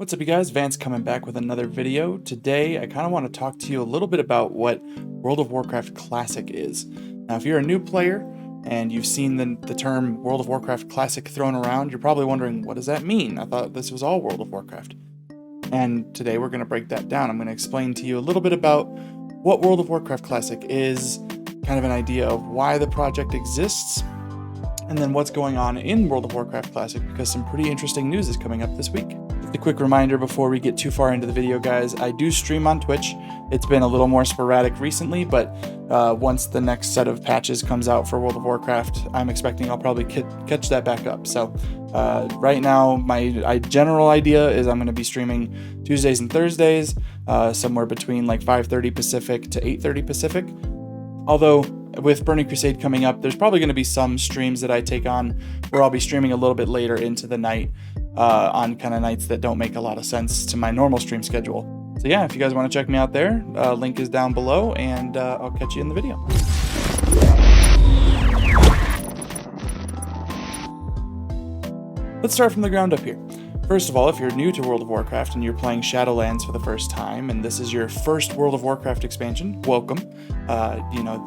What's up, you guys? Vance coming back with another video. Today, I kind of want to talk to you a little bit about what World of Warcraft Classic is. Now, if you're a new player and you've seen the term World of Warcraft Classic thrown around, you're probably wondering, what does that mean? I thought this was all World of Warcraft. And today we're going to break that down. I'm going to explain to you a little bit about what World of Warcraft Classic is, kind of an idea of why the project exists, and then what's going on in World of Warcraft Classic, because some pretty interesting news is coming up this week. Just a quick reminder before we get too far into the video, guys, I do stream on Twitch. It's been a little more sporadic recently, but once the next set of patches comes out for World of Warcraft, I'm expecting I'll probably catch that back up. So right now, my general idea is I'm going to be streaming Tuesdays and Thursdays, somewhere between like 5:30 Pacific to 8:30 Pacific. Although, with Burning Crusade coming up, there's probably going to be some streams that I take on where I'll be streaming a little bit later into the night on kind of nights that don't make a lot of sense to my normal stream schedule. So yeah, if you guys want to check me out there, link is down below, and I'll catch you in the video. Let's start from the ground up here. First of all, if you're new to World of Warcraft and you're playing Shadowlands for the first time, and this is your first World of Warcraft expansion, welcome.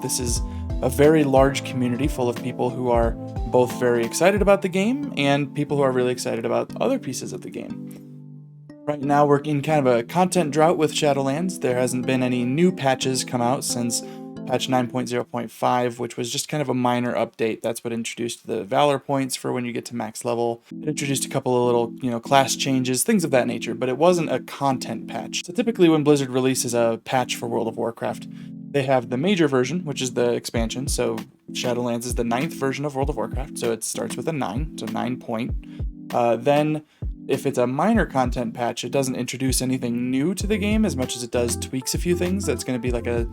This is a very large community full of people who are both very excited about the game and people who are really excited about other pieces of the game. Right now, we're in kind of a content drought with Shadowlands. There hasn't been any new patches come out since patch 9.0.5, which was just kind of a minor update. That's what introduced the Valor points for when you get to max level. It introduced a couple of little, class changes, things of that nature, but it wasn't a content patch. So typically when Blizzard releases a patch for World of Warcraft, they have the major version, which is the expansion. So Shadowlands is the 9th version of World of Warcraft, so it starts with a 9, so 9 point. Then if it's a minor content patch, it doesn't introduce anything new to the game as much as it does tweaks a few things. That's going to be like a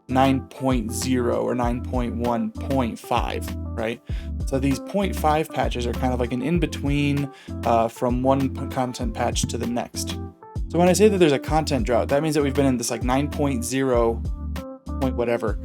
9.0 or 9.1.5, right? So these 0.5 patches are kind of like an in-between from one content patch to the next. So when I say that there's a content drought, that means that we've been in this like 9.0 point whatever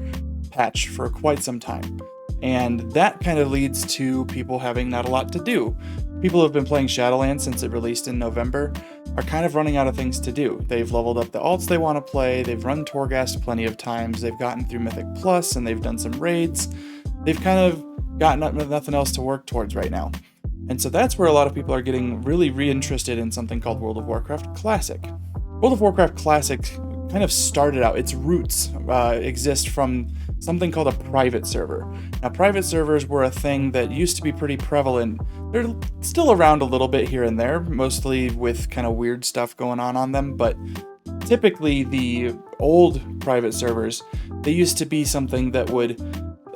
patch for quite some time. And that kind of leads to people having not a lot to do. People who have been playing Shadowlands since it released in November are kind of running out of things to do. They've leveled up the alts they want to play, they've run Torghast plenty of times, they've gotten through Mythic Plus, and they've done some raids. They've kind of got nothing else to work towards right now. And so that's where a lot of people are getting really reinterested in something called World of Warcraft Classic. World of Warcraft Classic kind of started out, its roots exist from something called a private server. Now, private servers were a thing that used to be pretty prevalent. They're still around a little bit here and there, mostly with kind of weird stuff going on them, but typically the old private servers, they used to be something that would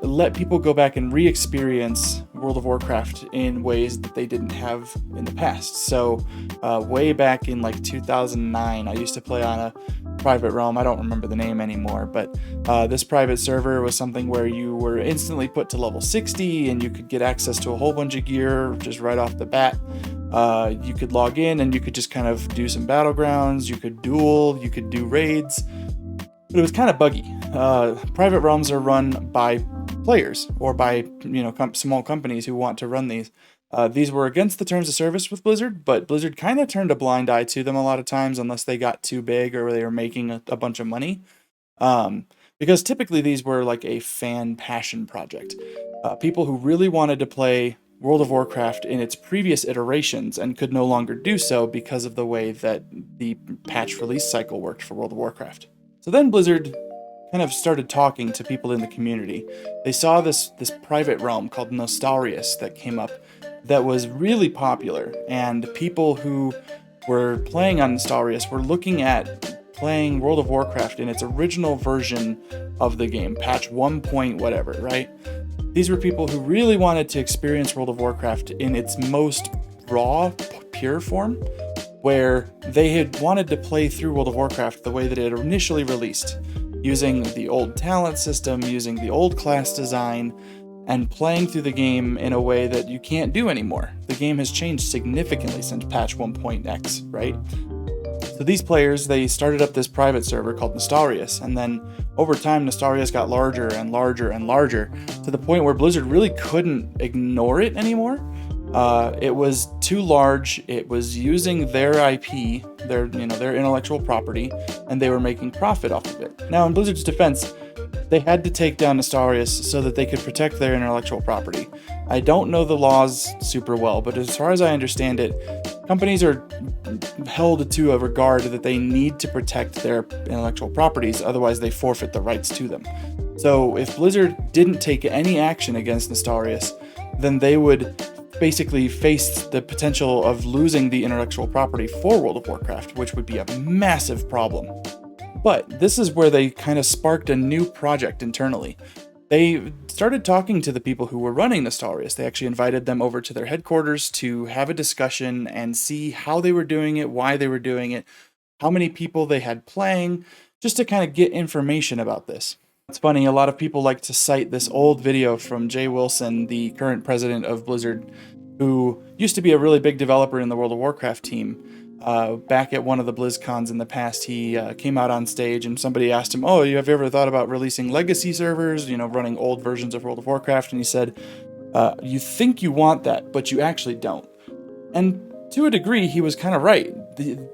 let people go back and re-experience World of Warcraft in ways that they didn't have in the past. So way back in like 2009, I used to play on a private realm. I don't remember the name anymore, but this private server was something where you were instantly put to level 60 and you could get access to a whole bunch of gear just right off the bat. You could log in and you could just kind of do some battlegrounds, you could duel, you could do raids, but it was kind of buggy. Private realms are run by players or by small companies who want to run these. These were against the terms of service with Blizzard, but Blizzard kind of turned a blind eye to them a lot of times unless they got too big or they were making a bunch of money. Because typically these were like a fan passion project. People who really wanted to play World of Warcraft in its previous iterations and could no longer do so because of the way that the patch release cycle worked for World of Warcraft. So then Blizzard kind of started talking to people in the community. They saw this private realm called Nostarius that came up that was really popular, and people who were playing on Nostarius were looking at playing World of Warcraft in its original version of the game, patch 1 point whatever, right? These were people who really wanted to experience World of Warcraft in its most raw, pure form, where they had wanted to play through World of Warcraft the way that it initially released, using the old talent system, using the old class design, and playing through the game in a way that you can't do anymore. The game has changed significantly since patch 1.x, right? So these players, they started up this private server called Nostarius, and then over time Nostarius got larger and larger and larger to the point where Blizzard really couldn't ignore it anymore. It was too large. It was using their IP, their intellectual property, and they were making profit off of it. Now, in Blizzard's defense, they had to take down Astarias so that they could protect their intellectual property. I don't know the laws super well, but as far as I understand it, companies are held to a regard that they need to protect their intellectual properties, otherwise they forfeit the rights to them. So if Blizzard didn't take any action against Astarias, then they would basically face the potential of losing the intellectual property for World of Warcraft, which would be a massive problem. But this is where they kind of sparked a new project internally. They started talking to the people who were running Astarias. They actually invited them over to their headquarters to have a discussion and see how they were doing it, why they were doing it, how many people they had playing, just to kind of get information about this. It's funny, a lot of people like to cite this old video from Jay Wilson, the current president of Blizzard, who used to be a really big developer in the World of Warcraft team. Back at one of the BlizzCons in the past, he came out on stage and somebody asked him, "Oh, have you ever thought about releasing legacy servers, running old versions of World of Warcraft?" And he said, "You think you want that, but you actually don't." And to a degree, he was kind of right.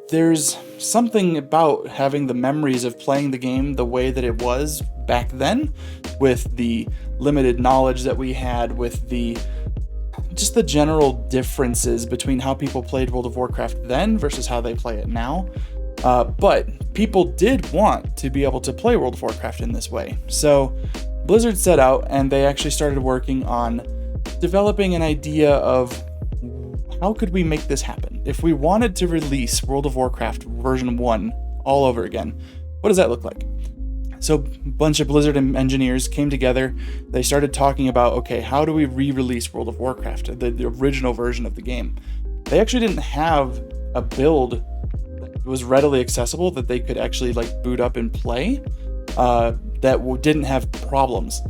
There's something about having the memories of playing the game the way that it was back then, with the limited knowledge that we had, with just the general differences between how people played World of Warcraft then versus how they play it now. But people did want to be able to play World of Warcraft in this way. So Blizzard set out and they actually started working on developing an idea of how could we make this happen? If we wanted to release World of Warcraft version 1 all over again, what does that look like? So a bunch of Blizzard engineers came together. They started talking about, okay, how do we re-release World of Warcraft, the original version of the game? They actually didn't have a build that was readily accessible that they could actually boot up and play that didn't have problems.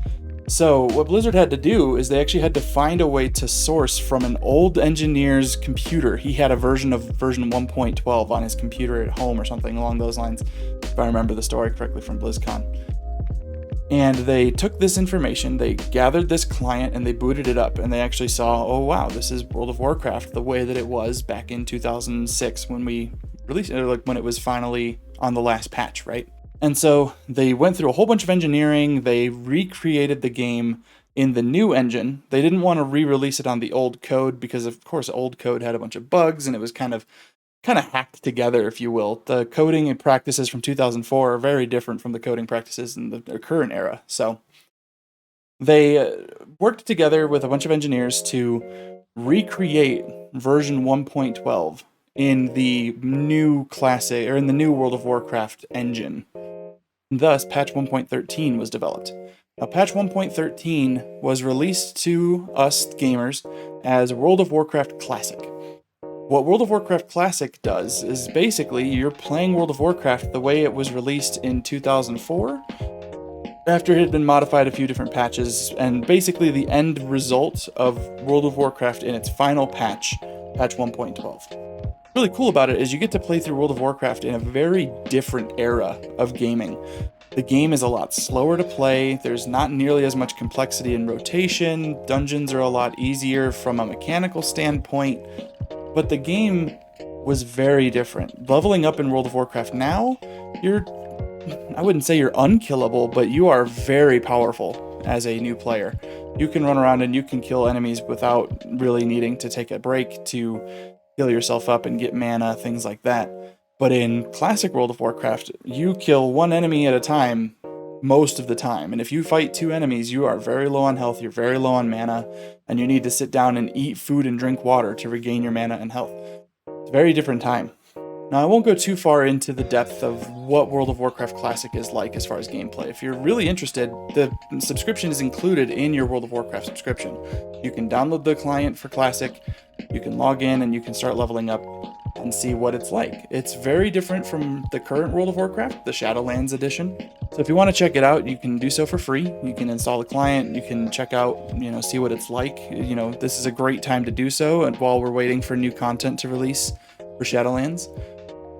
So what Blizzard had to do is they actually had to find a way to source from an old engineer's computer. He had a version 1.12 on his computer at home or something along those lines, if I remember the story correctly from BlizzCon. And they took this information, they gathered this client, and they booted it up, and they actually saw, oh wow, this is World of Warcraft the way that it was back in 2006 when we released it, when it was finally on the last patch, right? And so they went through a whole bunch of engineering, they recreated the game in the new engine. They didn't want to re-release it on the old code because, of course, old code had a bunch of bugs and it was kind of hacked together, if you will. The coding and practices from 2004 are very different from the coding practices in the current era. So they worked together with a bunch of engineers to recreate version 1.12 in the new Classic, or in the new World of Warcraft engine. Thus, patch 1.13 was developed. Now, patch 1.13 was released to us gamers as World of Warcraft Classic. What World of Warcraft Classic does is basically you're playing World of Warcraft the way it was released in 2004, after it had been modified a few different patches, and basically the end result of World of Warcraft in its final patch, patch 1.12. Really cool about it is you get to play through World of Warcraft in a very different era of gaming. The game is a lot slower to play, there's not nearly as much complexity in rotation, dungeons are a lot easier from a mechanical standpoint, but the game was very different. Leveling up in World of Warcraft now, I wouldn't say you're unkillable, but you are very powerful as a new player. You can run around and you can kill enemies without really needing to take a break to heal yourself up and get mana, things like that. But in classic World of Warcraft, you kill one enemy at a time most of the time. And if you fight two enemies, you are very low on health, you're very low on mana, and you need to sit down and eat food and drink water to regain your mana and health. It's a very different time. Now, I won't go too far into the depth of what World of Warcraft Classic is like as far as gameplay. If you're really interested, the subscription is included in your World of Warcraft subscription. You can download the client for Classic, you can log in, and you can start leveling up and see what it's like. It's very different from the current World of Warcraft, the Shadowlands edition. So if you want to check it out, you can do so for free. You can install the client, you can check out, see what it's like. This is a great time to do so, and while we're waiting for new content to release for Shadowlands.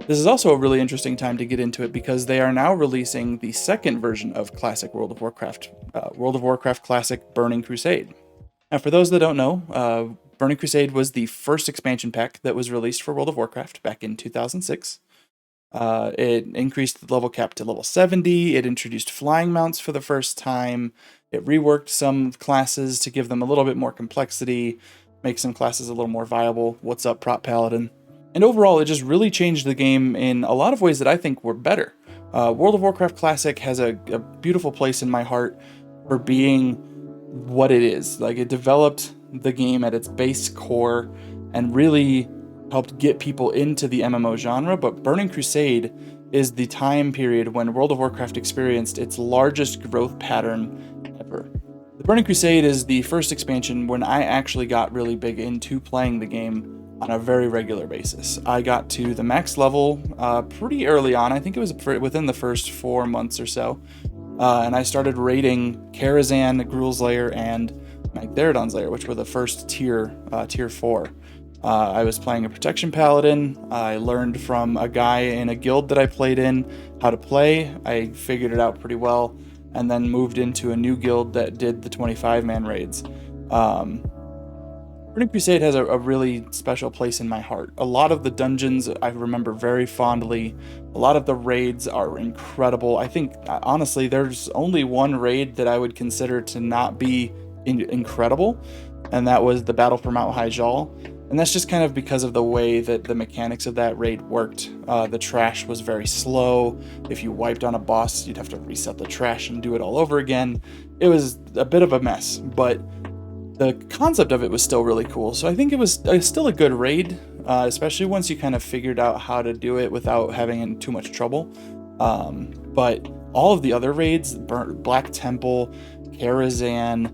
This is also a really interesting time to get into it because they are now releasing the second version of Classic World of Warcraft, World of Warcraft Classic Burning Crusade. Now, for those that don't know, Burning Crusade was the first expansion pack that was released for World of Warcraft back in 2006. It increased the level cap to level 70. It introduced flying mounts for the first time. It reworked some classes to give them a little bit more complexity, make some classes a little more viable. What's up, Prop Paladin? And overall, it just really changed the game in a lot of ways that I think were better. World of Warcraft Classic has a beautiful place in my heart for being what it is. Like, it developed the game at its base core and really helped get people into the MMO genre, but Burning Crusade is the time period when World of Warcraft experienced its largest growth pattern ever. The Burning Crusade is the first expansion when I actually got really big into playing the game on a very regular basis. I got to the max level pretty early on. I think it was within the first 4 months or so. And I started raiding Karazhan, Gruul's Lair, and Magtheridon's Lair, which were the first tier 4. I was playing a protection paladin. I learned from a guy in a guild that I played in how to play. I figured it out pretty well, and then moved into a new guild that did the 25-man raids. Burning Crusade has a really special place in my heart. A lot of the dungeons I remember very fondly. A lot of the raids are incredible. I think, honestly, there's only one raid that I would consider to not be incredible, and that was the Battle for Mount Hyjal. And that's just kind of because of the way that the mechanics of that raid worked. The trash was very slow. If you wiped on a boss, you'd have to reset the trash and do it all over again. It was a bit of a mess, but the concept of it was still really cool. So I think it was still a good raid, especially once you kind of figured out how to do it without having too much trouble. But all of the other raids, Black Temple, Karazhan,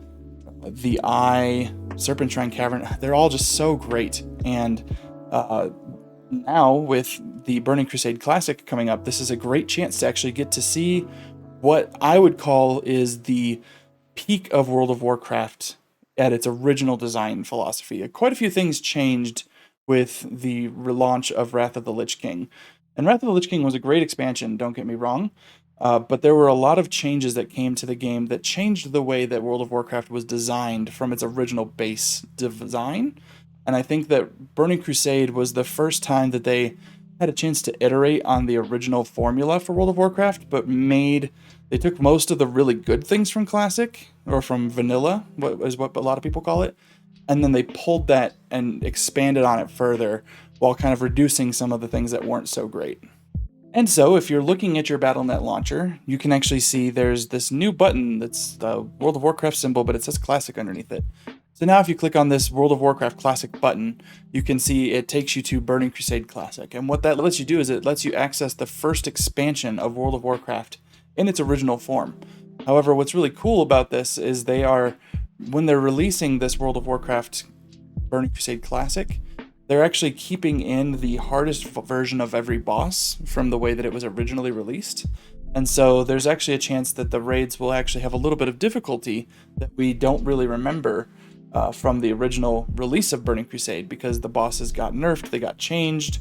the Eye, Serpent Shrine Cavern, they're all just so great. And now with the Burning Crusade Classic coming up, this is a great chance to actually get to see what I would call is the peak of World of Warcraft at its original design philosophy. Quite a few things changed with the relaunch of Wrath of the Lich King. And Wrath of the Lich King was a great expansion, don't get me wrong. But there were a lot of changes that came to the game that changed the way that World of Warcraft was designed from its original base design. And I think that Burning Crusade was the first time that they had a chance to iterate on the original formula for World of Warcraft, but they took most of the really good things from Classic, or from Vanilla, what a lot of people call it, and then they pulled that and expanded on it further while kind of reducing some of the things that weren't so great. And so, if you're looking at your Battle.net launcher, you can actually see there's this new button that's the World of Warcraft symbol, but it says Classic underneath it. So now if you click on this World of Warcraft Classic button, you can see it takes you to Burning Crusade Classic. And what that lets you do is it lets you access the first expansion of World of Warcraft in its original form. However, what's really cool about this is when they're releasing this World of Warcraft Burning Crusade Classic, they're actually keeping in the hardest version of every boss from the way that it was originally released. And so there's actually a chance that the raids will actually have a little bit of difficulty that we don't really remember from the original release of Burning Crusade, because the bosses got nerfed, they got changed,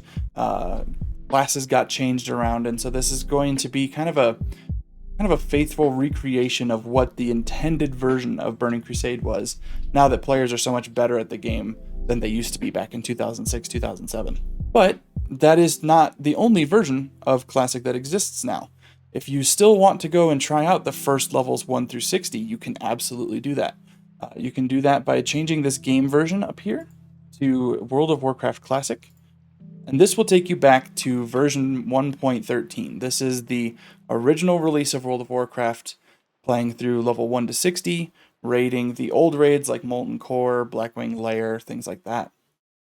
classes got changed around, and so this is going to be kind of a faithful recreation of what the intended version of Burning Crusade was, now that players are so much better at the game than they used to be back in 2006, 2007. But that is not the only version of Classic that exists now. If you still want to go and try out the first levels 1 through 60, you can absolutely do that. You can do that by changing this game version up here to World of Warcraft Classic. And this will take you back to version 1.13. This is the original release of World of Warcraft, playing through level 1 to 60, raiding the old raids like Molten Core, Blackwing Lair, things like that.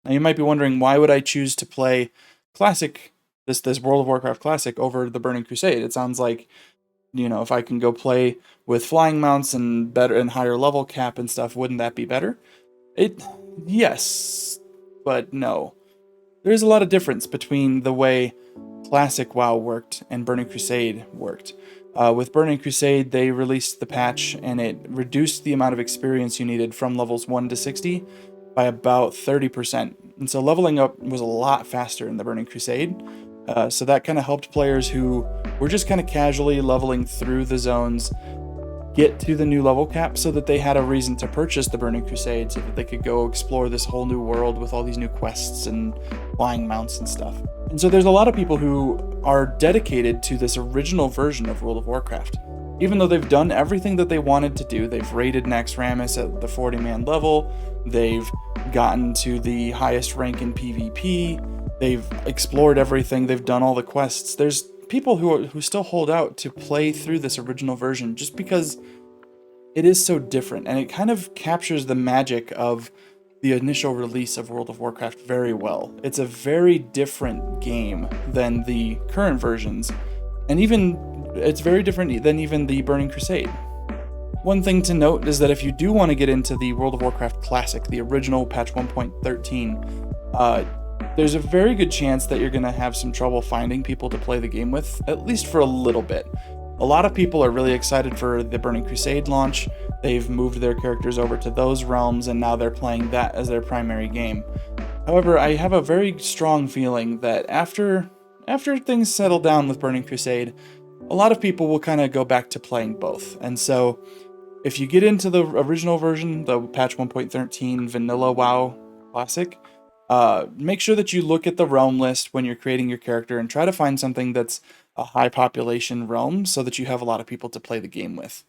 Now you might be wondering, why would I choose to play Classic, this World of Warcraft Classic, over the Burning Crusade? It sounds like, if I can go play with flying mounts and better and higher level cap and stuff, wouldn't that be better? Yes, but no. There's a lot of difference between the way Classic WoW worked and Burning Crusade worked. With Burning Crusade, they released the patch and it reduced the amount of experience you needed from levels 1 to 60 by about 30%. And so leveling up was a lot faster in the Burning Crusade. So that kind of helped players who were just kind of casually leveling through the zones get to the new level cap so that they had a reason to purchase the Burning Crusade, so that they could go explore this whole new world with all these new quests and flying mounts and stuff. And so there's a lot of people who are dedicated to this original version of World of Warcraft. Even though they've done everything that they wanted to do, they've raided Naxxramas at the 40-man level, they've gotten to the highest rank in PvP, they've explored everything, they've done all the quests. There's people who still hold out to play through this original version just because it is so different, and it kind of captures the magic of the initial release of World of Warcraft very well. It's a very different game than the current versions, and it's very different than even the Burning Crusade. One thing to note is that if you do want to get into the World of Warcraft Classic, the original patch 1.13, there's a very good chance that you're going to have some trouble finding people to play the game with, at least for a little bit. A lot of people are really excited for the Burning Crusade launch. They've moved their characters over to those realms, and now they're playing that as their primary game. However, I have a very strong feeling that after things settle down with Burning Crusade, a lot of people will kind of go back to playing both. And so if you get into the original version, the patch 1.13 vanilla WoW Classic, make sure that you look at the realm list when you're creating your character and try to find something that's a high population realm so that you have a lot of people to play the game with.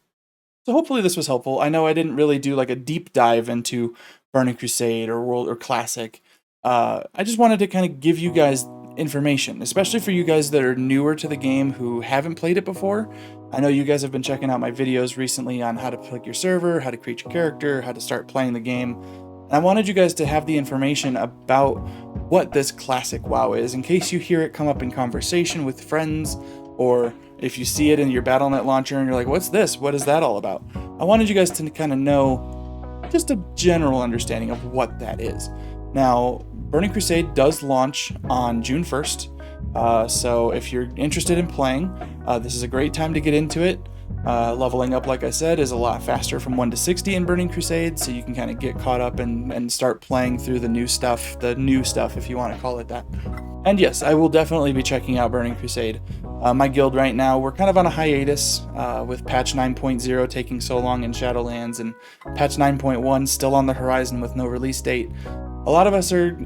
So hopefully this was helpful. I know I didn't really do like a deep dive into Burning Crusade or World or Classic. I just wanted to kind of give you guys information, especially for you guys that are newer to the game who haven't played it before. I know you guys have been checking out my videos recently on how to pick your server, how to create your character, how to start playing the game. And I wanted you guys to have the information about what this classic WoW is, in case you hear it come up in conversation with friends, or if you see it in your Battle.net launcher and you're like, what's this? What is that all about? I wanted you guys to kind of know just a general understanding of what that is. Now, Burning Crusade does launch on June 1st, so if you're interested in playing, this is a great time to get into it. Leveling up, like I said, is a lot faster from 1 to 60 in Burning Crusade, so you can kind of get caught up and start playing through the new stuff if you want to call it that. And yes, I will definitely be checking out Burning Crusade. My guild right now, we're kind of on a hiatus with patch 9.0 taking so long in Shadowlands, and patch 9.1 still on the horizon with no release date. A lot of us are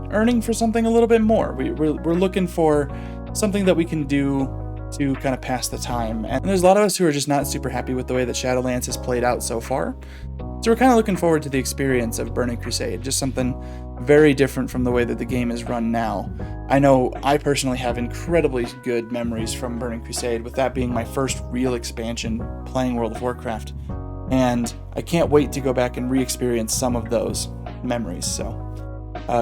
earning for something a little bit more. We're looking for something that we can do to kind of pass the time. And there's a lot of us who are just not super happy with the way that Shadowlands has played out so far. So we're kind of looking forward to the experience of Burning Crusade, just something very different from the way that the game is run now. I know I personally have incredibly good memories from Burning Crusade, with that being my first real expansion playing World of Warcraft. And I can't wait to go back and re-experience some of those memories. So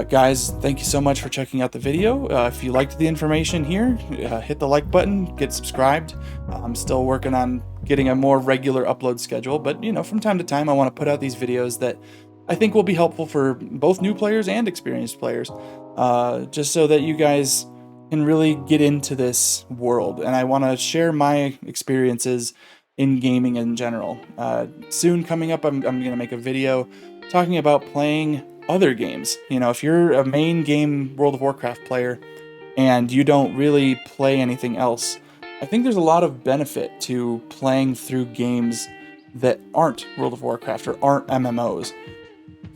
guys, thank you so much for checking out the video. If you liked the information here, hit the like button, get subscribed. I'm still working on getting a more regular upload schedule, but from time to time I want to put out these videos that I think will be helpful for both new players and experienced players, just so that you guys can really get into this world. And I want to share my experiences in gaming in general. Soon coming up, I'm going to make a video talking about playing other games. If you're a main game World of Warcraft player and you don't really play anything else, I think there's a lot of benefit to playing through games that aren't World of Warcraft or aren't MMOs.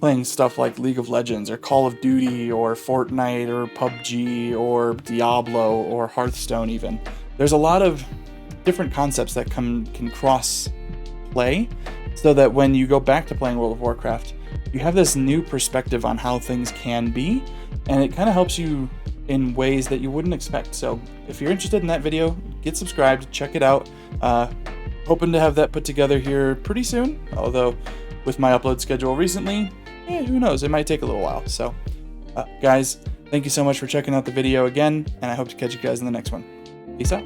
Playing stuff like League of Legends or Call of Duty or Fortnite or PUBG or Diablo or Hearthstone even. There's a lot of different concepts that can cross play, so that when you go back to playing World of Warcraft, you have this new perspective on how things can be, and it kind of helps you in ways that you wouldn't expect. So if you're interested in that video, get subscribed, check it out. Hoping to have that put together here pretty soon, although with my upload schedule recently, who knows, it might take a little while. So guys, thank you so much for checking out the video again, and I hope to catch you guys in the next one. Peace out.